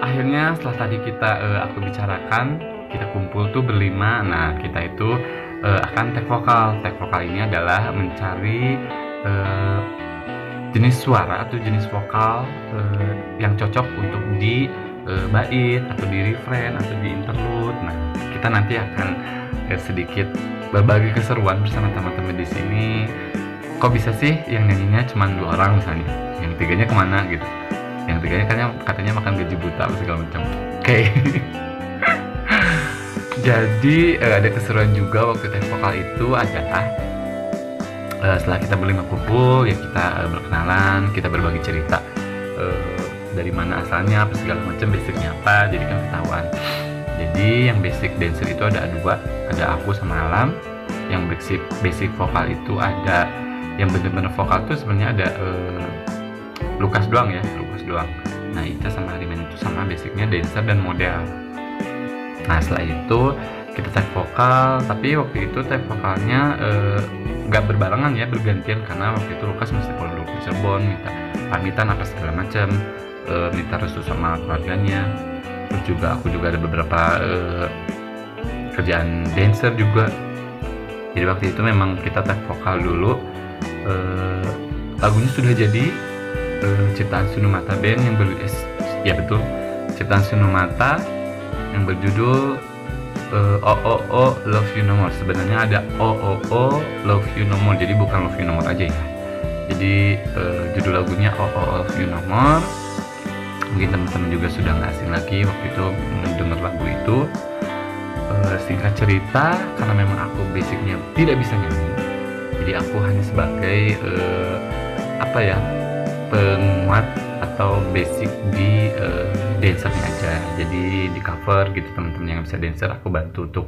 akhirnya setelah tadi aku bicarakan, kita kumpul tuh berlima. Nah, kita itu akan take vokal. Take vokal ini adalah mencari eh, jenis suara atau jenis vokal yang cocok untuk di bait atau di refrain atau di interlude. Nah, kita nanti akan sedikit berbagi keseruan bersama teman-teman di sini. Kok bisa sih yang nyanyinya cuma 2 orang misalnya, yang tiganya kemana gitu? Yang tiganya katanya makan gaji buta atau segala macam. Oke. Jadi ada keseruan juga waktu tes vokal itu adalah setelah kita berlima kumpul ya kita berkenalan, kita berbagi cerita dari mana asalnya, apa segala macam, basicnya apa, jadi kan ketahuan. Jadi yang basic dancer itu ada 2, ada aku sama Alam. Yang basic vokal itu ada, yang bener-bener vokal tuh sebenarnya ada Lukas doang ya, Lukas doang. Nah, Ica sama Ariman itu sama basicnya dancer dan model. Nah, setelah itu kita tag vokal, tapi waktu itu tag vokalnya nggak berbarengan ya, bergantian, karena waktu itu Lukas mesti pulang dulu ke Cirebon, minta pamitan apa segala macam, minta restu sama keluarganya. Terus juga aku juga ada beberapa kerjaan dancer juga. Jadi waktu itu memang kita tag vokal dulu. Lagunya sudah jadi, ciptaan Sunumata Band yang ya betul, ciptaan Sunumata yang berjudul OOO Love You No More. Sebenarnya ada OOO Love You No More, jadi bukan Love You No More aja ya. Jadi judul lagunya OOO Love You No More. Mungkin teman-teman juga sudah nggak asing lagi waktu itu mendengar lagu itu. Singkat cerita, karena memang aku basicnya tidak bisa nyanyi, jadi aku hanya sebagai penguat atau basic di dancernya aja. Jadi di cover gitu, teman-teman yang bisa dancer aku bantu untuk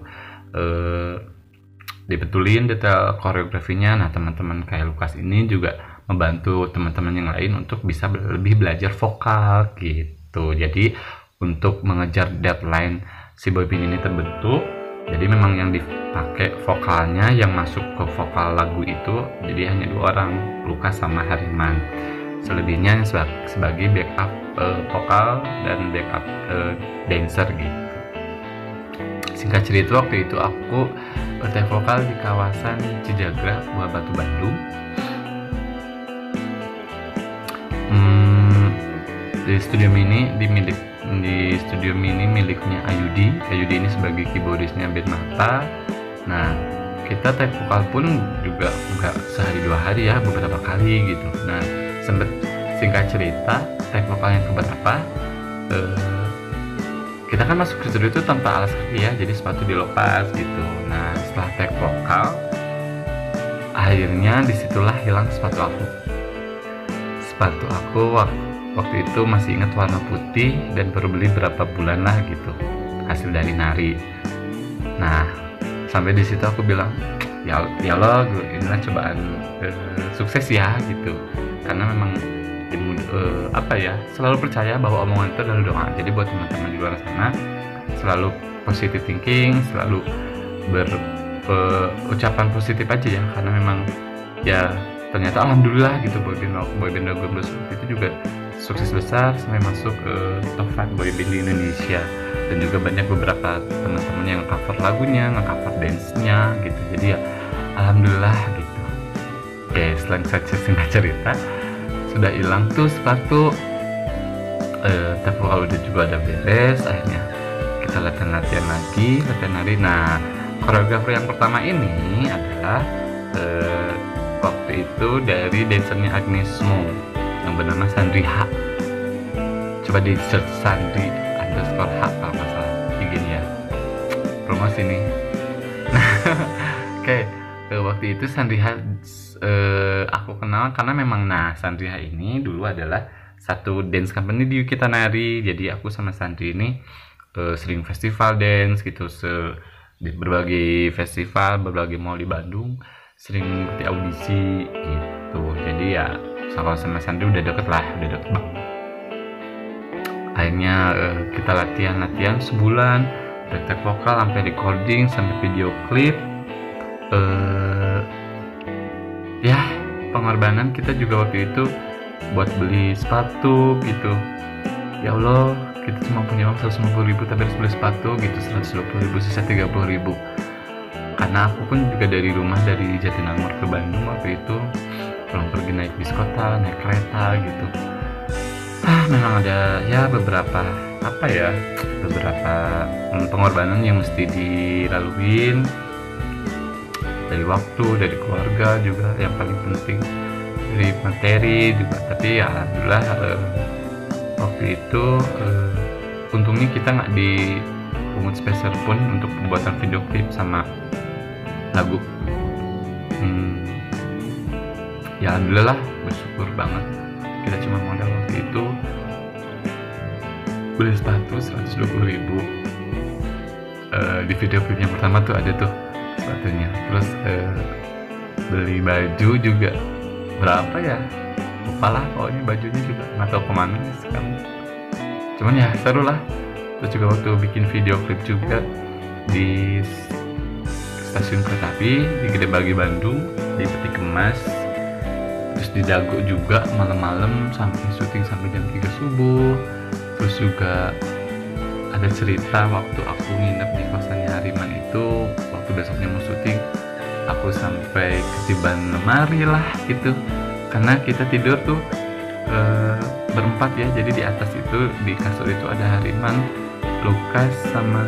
dibetulin detail koreografinya. Nah, teman-teman kayak Lukas ini juga membantu teman-teman yang lain untuk bisa lebih belajar vokal gitu. Jadi untuk mengejar deadline si boyband ini terbentuk, jadi memang yang dipakai vokalnya yang masuk ke vokal lagu itu jadi hanya 2 orang, Lukas sama Hariman. Selebihnya sebagai backup vokal dan backup dancer gitu. Singkat cerita, waktu itu aku bertanya vokal di kawasan Cijagra, Buah Batu, Bandung. Di studio mini miliknya Ayudi. Ayudi ini sebagai keyboardisnya band Mata. Nah, kita take vokal pun juga nggak sehari 2 hari ya, beberapa kali gitu. Nah, singkat cerita, take vokal yang keberapa, kita kan masuk ke studio itu tanpa alas kaki ya, jadi sepatu dilepas gitu. Nah, setelah take vokal, akhirnya disitulah hilang sepatu aku. Waktu itu masih ingat warna putih dan baru beli berapa bulan lah gitu, hasil dari nari. Nah, sampai di situ aku bilang, ya lo, inilah cobaan sukses ya gitu, karena memang selalu percaya bahwa omongan itu adalah doa. Jadi buat teman-teman di luar sana, selalu positive thinking, selalu ucapan positif aja ya, karena memang ya ternyata alhamdulillah gitu, boyband lagu itu juga sukses besar sampai masuk ke top 5 boyband di Indonesia. Dan juga banyak beberapa teman-teman yang cover lagunya, nge-cover dance-nya gitu. Jadi ya alhamdulillah gitu. Oke, selain singkat cerita, sudah hilang tuh sepatu, tapi kalau udah juga ada beres, akhirnya kita latihan lagi, latihan nari. Nah, koreografer yang pertama ini adalah waktu itu dari dancernya Agnes Mo yang bernama Sandri H. Coba di search Sandri _ H kalau nggak salah IG-nya, promosi nih. Nah, oke. Waktu itu Sandri H aku kenal karena memang Sandri H ini dulu adalah satu dance company di Kita Nari. Jadi aku sama Sandri ini sering festival dance gitu, di berbagai festival, berbagai mall di Bandung, sering mengikuti audisi gitu. Jadi ya sama Sandri udah deket banget. Akhirnya kita latihan sebulan, take vokal sampai recording sampai video klip. Ya pengorbanan kita juga waktu itu buat beli sepatu gitu. Ya Allah, kita cuma punya uang 150.000 tapi harus beli sepatu gitu 120.000, sisa 30.000. Karena aku pun juga dari rumah dari Jatinangor ke Bandung waktu itu pulang pergi naik bis kota, naik kereta gitu. Memang ada ya beberapa pengorbanan yang mesti dilaluin, dari waktu, dari keluarga juga yang paling penting, dari materi juga. Tapi ya alhamdulillah waktu itu untungnya kita nggak dipungut spesial pun untuk pembuatan video klip sama lagu. Ya alhamdulillah, bersyukur banget. Kita cuma modal waktu itu beli sepatu 120.000. Di video klip yang pertama tuh ada tuh sepatunya. Terus beli baju juga berapa ya, lupa lah, pokoknya bajunya juga nggak tahu kemana sekarang. Cuman ya seru lah. Terus juga waktu bikin video klip juga di stasiun kereta api di Gede Bage Bandung, di Peti Kemas, terus di Dago juga malam-malam sampai syuting sampai jam 3 subuh. Terus juga ada cerita waktu aku nginep di kosannya Hariman itu, waktu besoknya mau syuting aku sampai ketiban lemari lah gitu, karena kita tidur tuh berempat ya. Jadi di atas itu di kasur itu ada Hariman, Lukas sama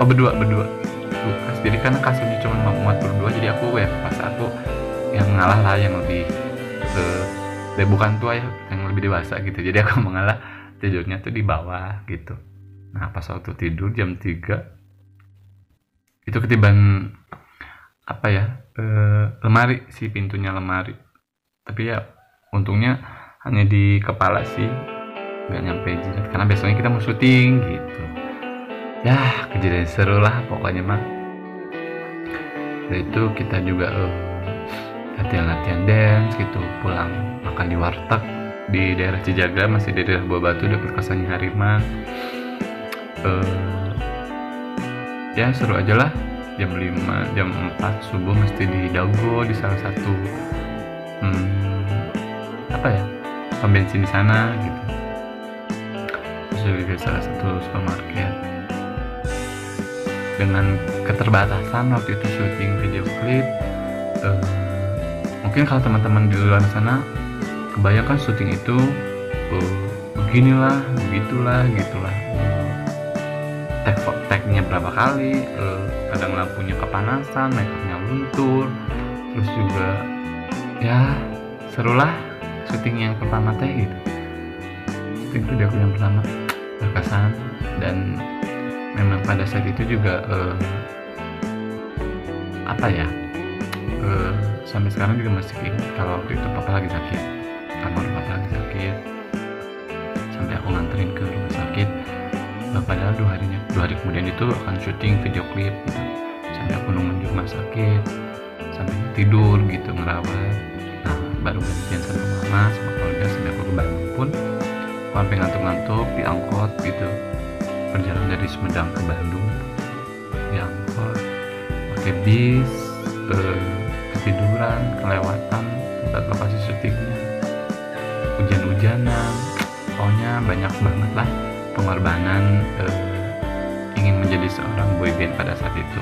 berdua Lukas. Jadi karena kasurnya cuma muat berdua, jadi aku ya pas aku yang ngalah lah, yang lebih bukan tua ya, yang lebih dewasa gitu. Jadi aku mengalah, tidurnya tuh di bawah gitu. Nah pas waktu tidur jam 3 itu ketiban lemari, si pintunya lemari. Tapi ya untungnya hanya di kepala sih, nggak nyampe jidat, karena besoknya kita mau syuting gitu. Ya kejadian seru lah pokoknya mah. Dari itu kita juga latihan dance gitu, pulang makan di warteg di daerah Cijaga, masih di daerah Buah Batu dekat kosannya Hariman. Ya seru aja lah. Jam 5, jam 4 subuh mesti di Dago, di salah satu pom bensin di sana gitu. Terus juga di salah satu supermarket. Dengan keterbatasan waktu itu syuting video klip, mungkin kalau teman-teman di luar sana kebayangkan syuting itu beginilah, begitulah, gitulah. Tag-nya berapa kali, kadang lampunya kepanasan, makeupnya luntur. Terus juga ya serulah syuting yang pertama teh gitu. Syuting video yang pertama berkesan, dan memang pada saat itu juga sampai sekarang juga masih ingat kalau waktu itu papa lagi sakit, sampai aku nganterin ke rumah sakit. Padahal 2 hari kemudian itu akan syuting video klip gitu. Sampai aku nungguin di rumah sakit, sampai tidur gitu ngerawat. Nah baru gantian sama mama sama keluarga, sampai aku ke Bandung pun aku sampai ngantuk-ngantuk di angkot gitu. Perjalanan dari Sumedang ke Bandung di angkot pakai bis, ketiduran, kelewatan tempat lokasi syutingnya, hujan-hujanan, pokoknya banyak banget lah pengorbanan ingin menjadi seorang boyband pada saat itu.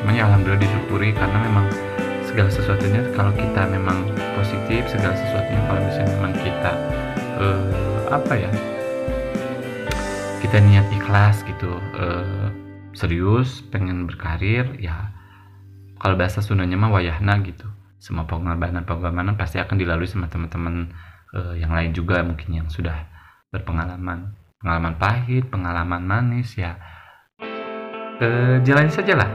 Cuman ya alhamdulillah disyukuri, karena memang segala sesuatunya kalau kita memang positif, segala sesuatunya kalau misalnya memang kita kita niat ikhlas gitu, serius pengen berkarir, ya kalau bahasa Sundanya mah wayahna gitu. Semua pengorbanan pasti akan dilalui sama teman-teman yang lain juga, mungkin yang sudah berpengalaman pahit, pengalaman manis, ya jalani saja lah.